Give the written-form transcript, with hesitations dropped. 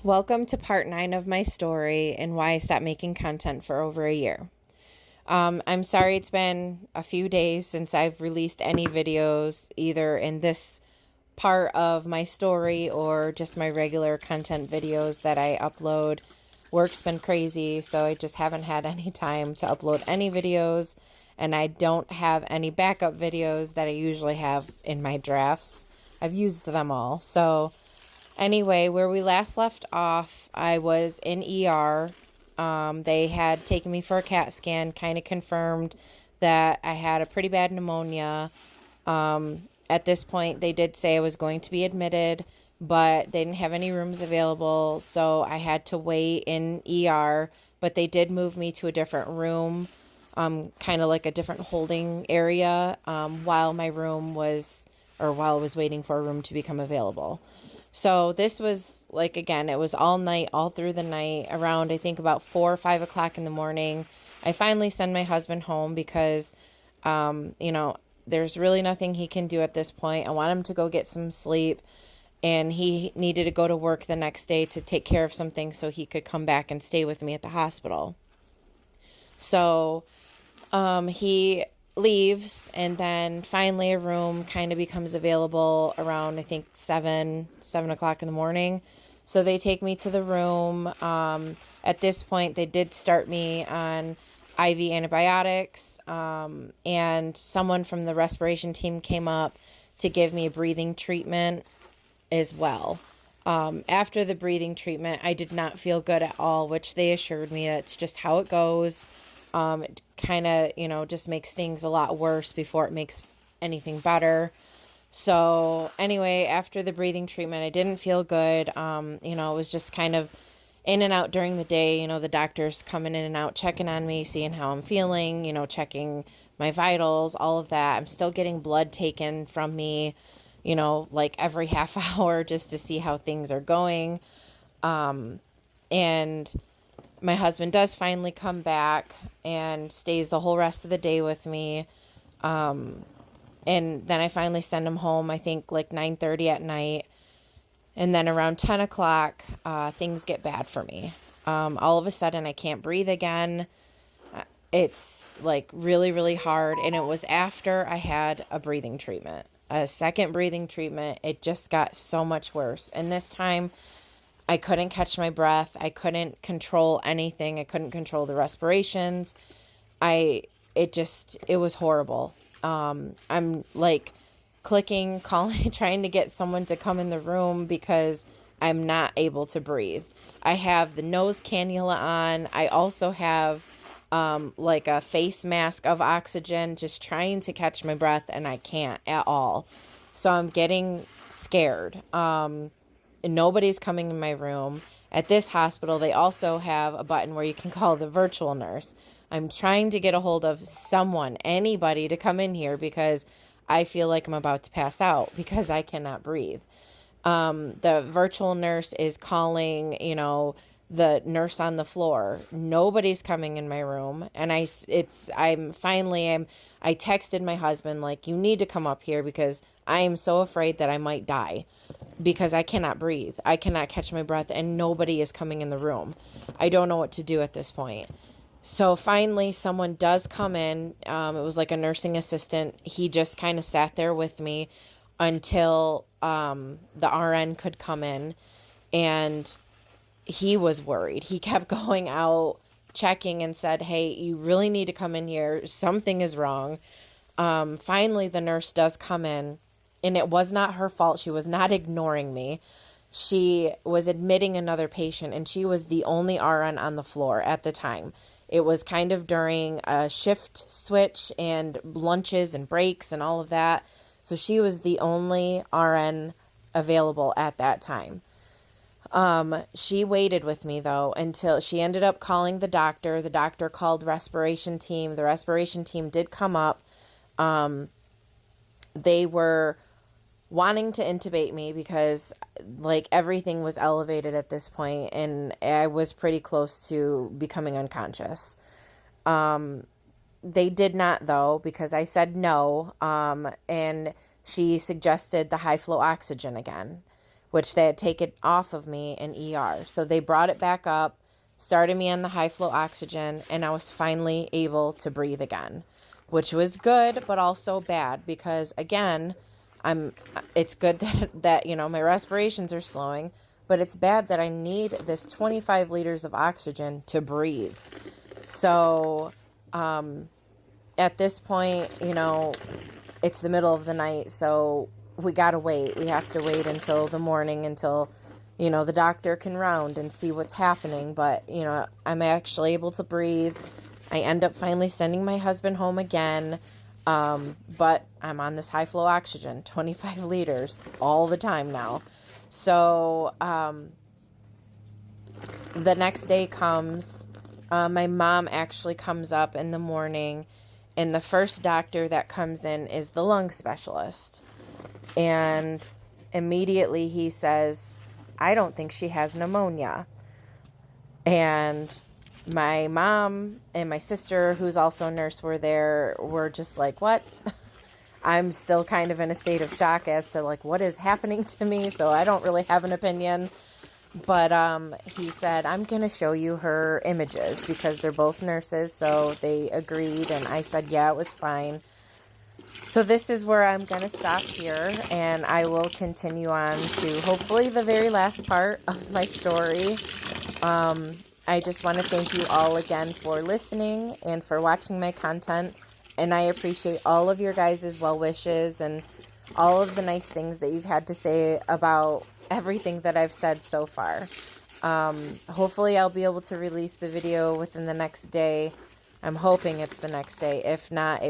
Welcome to part 9 of my story and why I stopped making content for over a year. I'm sorry it's been a few days since I've released any videos, either in this part of my story or just my regular content videos that I upload. Work's been crazy, so I just haven't had any time to upload any videos, and I don't have any backup videos that I usually have in my drafts. I've used them all, so anyway, where we last left off, I was in ER. They had taken me for a CAT scan, kind of confirmed that I had a pretty bad pneumonia. At this point, they did say I was going to be admitted, but they didn't have any rooms available, so I had to wait in ER. But they did move me to a different room, kind of like a different holding area, while my room was, or while I was waiting for a room to become available. So this was like, again, it was all night, all through the night, around I think about 4 or 5 o'clock in the morning. I finally send my husband home because, there's really nothing he can do at this point. I want him to go get some sleep, and he needed to go to work the next day to take care of some things so he could come back and stay with me at the hospital. So he leaves, and then finally a room kind of becomes available around I think 7 o'clock in the morning. So they take me to the room. At this point, they did start me on IV antibiotics, and someone from the respiration team came up to give me a breathing treatment as well. After the breathing treatment, I did not feel good at all, which they assured me that's just how it goes. It kind of, just makes things a lot worse before it makes anything better. So anyway, after the breathing treatment, I didn't feel good. It was just kind of in and out during the day. The doctors coming in and out, checking on me, seeing how I'm feeling, checking my vitals, all of that. I'm still getting blood taken from me, like every half hour just to see how things are going. And my husband does finally come back and stays the whole rest of the day with me. And then I finally send him home, I think like 9:30 at night. And then around 10 o'clock, things get bad for me. All of a sudden, I can't breathe again. It's like really, really hard. And it was after I had a breathing treatment, a second breathing treatment. It just got so much worse. And this time, I couldn't catch my breath. I couldn't control anything. I couldn't control the respirations. It was horrible. I'm like clicking, calling, trying to get someone to come in the room because I'm not able to breathe. I have the nose cannula on. I also have like a face mask of oxygen, just trying to catch my breath, and I can't at all. So I'm getting scared. Nobody's coming in my room. At this hospital, they also have a button where you can call the virtual nurse. I'm trying to get a hold of someone, anybody, to come in here because I feel like I'm about to pass out because I cannot breathe. The virtual nurse is calling, the nurse on the floor. Nobody's coming in my room, and I texted my husband, like, you need to come up here because I am so afraid that I might die because I cannot breathe. I cannot catch my breath, and nobody is coming in the room. I don't know what to do at this point. So finally, someone does come in. It was like a nursing assistant. He just kind of sat there with me until the RN could come in, and he was worried. He kept going out, checking, and said, hey, you really need to come in here. Something is wrong. Finally, the nurse does come in, and it was not her fault. She was not ignoring me. She was admitting another patient, and she was the only RN on the floor at the time. It was kind of during a shift switch and lunches and breaks and all of that. So she was the only RN available at that time. She waited with me, though, until she ended up calling the doctor. The doctor called respiration team. The respiration team did come up. They were wanting to intubate me because, like, everything was elevated at this point, and I was pretty close to becoming unconscious. They did not, though, because I said no, and she suggested the high flow oxygen again, which they had taken off of me in ER. So they brought it back up, started me on the high flow oxygen, and I was finally able to breathe again, which was good, but also bad because, again, it's good that my respirations are slowing, but it's bad that I need this 25 liters of oxygen to breathe. So at this point, it's the middle of the night, so we got to wait. We have to wait until the morning until, the doctor can round and see what's happening. But, I'm actually able to breathe. I end up finally sending my husband home again. But I'm on this high flow oxygen, 25 liters all the time now. So the next day comes. My mom actually comes up in the morning, and the first doctor that comes in is the lung specialist. And immediately he says, I don't think she has pneumonia. And my mom and my sister, who's also a nurse, were just like, what? I'm still kind of in a state of shock as to what is happening to me. So I don't really have an opinion. But he said, I'm going to show you her images because they're both nurses. So they agreed. And I said, yeah, it was fine. So this is where I'm going to stop here, and I will continue on to hopefully the very last part of my story. I just want to thank you all again for listening and for watching my content, and I appreciate all of your guys' well wishes and all of the nice things that you've had to say about everything that I've said so far. Hopefully I'll be able to release the video within the next day. I'm hoping it's the next day. If not,